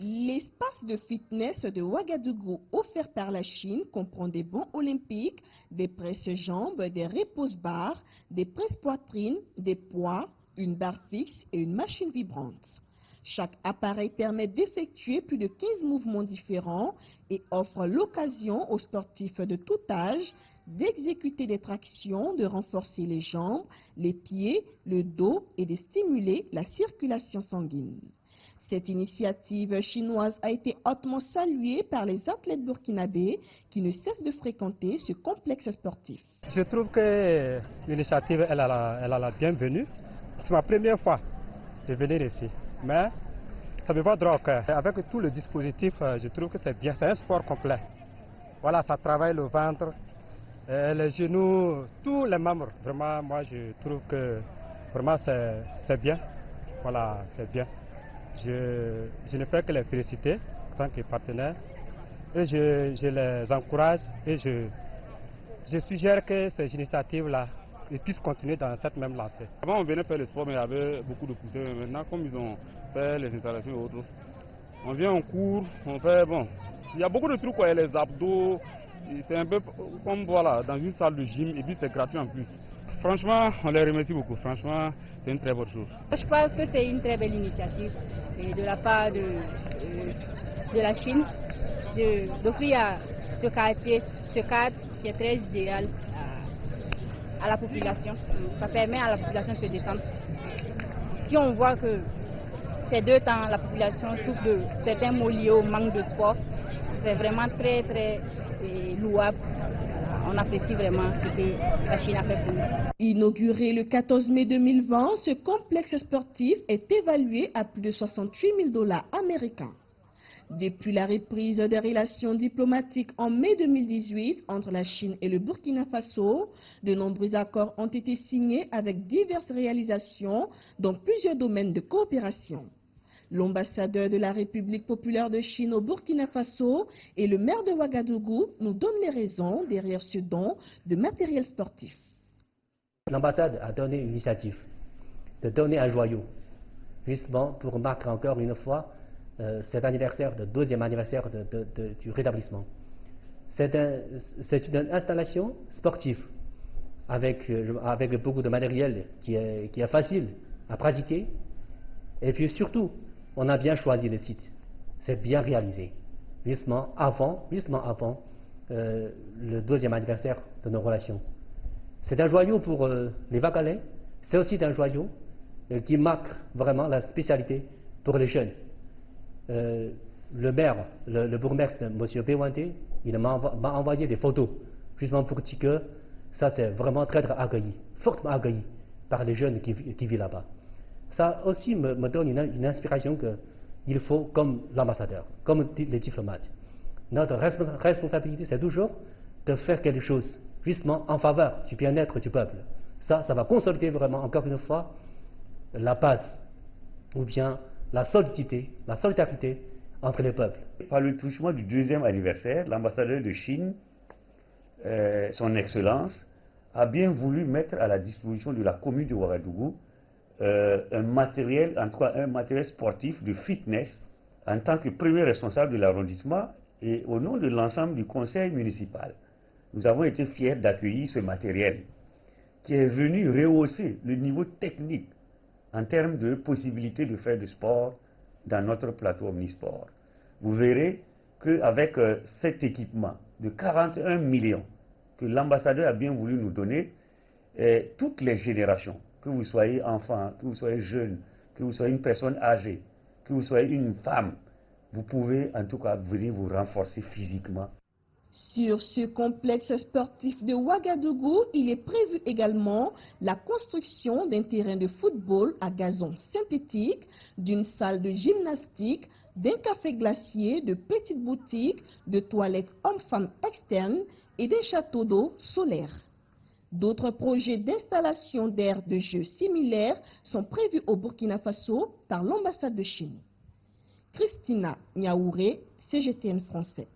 L'espace de fitness de Ouagadougou offert par la Chine comprend des bancs olympiques, des presses-jambes, des repose-barres, des presses-poitrines, des poids, une barre fixe et une machine vibrante. Chaque appareil permet d'effectuer plus de 15 mouvements différents et offre l'occasion aux sportifs de tout âge d'exécuter des tractions, de renforcer les jambes, les pieds, le dos et de stimuler la circulation sanguine. Cette initiative chinoise a été hautement saluée par les athlètes burkinabés qui ne cessent de fréquenter ce complexe sportif. Je trouve que l'initiative elle a la bienvenue. C'est ma première fois de venir ici, mais ça me va droit au cœur. Avec tout le dispositif, je trouve que c'est bien, c'est un sport complet. Voilà, ça travaille le ventre, les genoux, tous les membres. Vraiment, moi je trouve que vraiment c'est bien. Voilà, c'est bien. Je ne peux que les féliciter en tant que partenaire et je les encourage et je suggère que ces initiatives-là puissent continuer dans cette même lancée. Avant on venait faire le sport mais il y avait beaucoup de poussière. Maintenant comme ils ont fait les installations et autres, on vient en cours, on fait bon. Il y a beaucoup de trucs, quoi, les abdos, c'est un peu comme voilà, dans une salle de gym et puis c'est gratuit en plus. Franchement, on les remercie beaucoup, franchement c'est une très bonne chose. Je pense que c'est une très belle initiative et de la part de la Chine d'offrir à ce cadre qui est très idéal à la population. Ça permet à la population de se détendre. Si on voit que ces 2 temps, la population souffre de certains maux liés au manque de sport, c'est vraiment très louable. On apprécie vraiment ce que la Chine a fait pour nous. Inauguré le 14 mai 2020, ce complexe sportif est évalué à plus de 68 000 $ américains. Depuis la reprise des relations diplomatiques en mai 2018 entre la Chine et le Burkina Faso, de nombreux accords ont été signés avec diverses réalisations dans plusieurs domaines de coopération. L'ambassadeur de la République populaire de Chine au Burkina Faso et le maire de Ouagadougou nous donnent les raisons derrière ce don de matériel sportif. L'ambassade a donné une initiative de donner un joyau, justement pour marquer encore une fois cet anniversaire, le 2e anniversaire du rétablissement. C'est une installation sportive avec beaucoup de matériel qui est facile à pratiquer et puis surtout on a bien choisi le site, c'est bien réalisé, justement avant le 2e anniversaire de nos relations. C'est un joyau pour les Wagalais, c'est aussi un joyau qui marque vraiment la spécialité pour les jeunes. Le maire, le bourgmestre, M. Bewante, il m'a envoyé des photos, justement pour dire que ça c'est vraiment très accueilli, fortement accueilli par les jeunes qui vivent là-bas. Ça aussi me donne une inspiration qu'il faut, comme l'ambassadeur, comme les diplomates. Notre responsabilité, c'est toujours de faire quelque chose, justement en faveur du bien-être du peuple. Ça va consolider vraiment, encore une fois, la base, ou bien la solidarité entre les peuples. Par le truchement du 2e anniversaire, l'ambassadeur de Chine, son Excellence, a bien voulu mettre à la disposition de la commune de Ouagadougou un matériel sportif de fitness en tant que premier responsable de l'arrondissement et au nom de l'ensemble du conseil municipal. Nous avons été fiers d'accueillir ce matériel qui est venu rehausser le niveau technique en termes de possibilité de faire du sport dans notre plateau omnisport. Vous verrez qu'avec cet équipement de 41 millions que l'ambassadeur a bien voulu nous donner, toutes les générations, que vous soyez enfant, que vous soyez jeune, que vous soyez une personne âgée, que vous soyez une femme, vous pouvez en tout cas venir vous renforcer physiquement. Sur ce complexe sportif de Ouagadougou, il est prévu également la construction d'un terrain de football à gazon synthétique, d'une salle de gymnastique, d'un café glacier, de petites boutiques, de toilettes hommes-femmes externes et d'un château d'eau solaire. D'autres projets d'installation d'aires de jeux similaires sont prévus au Burkina Faso par l'ambassade de Chine. Christina Niaouré, CGTN français.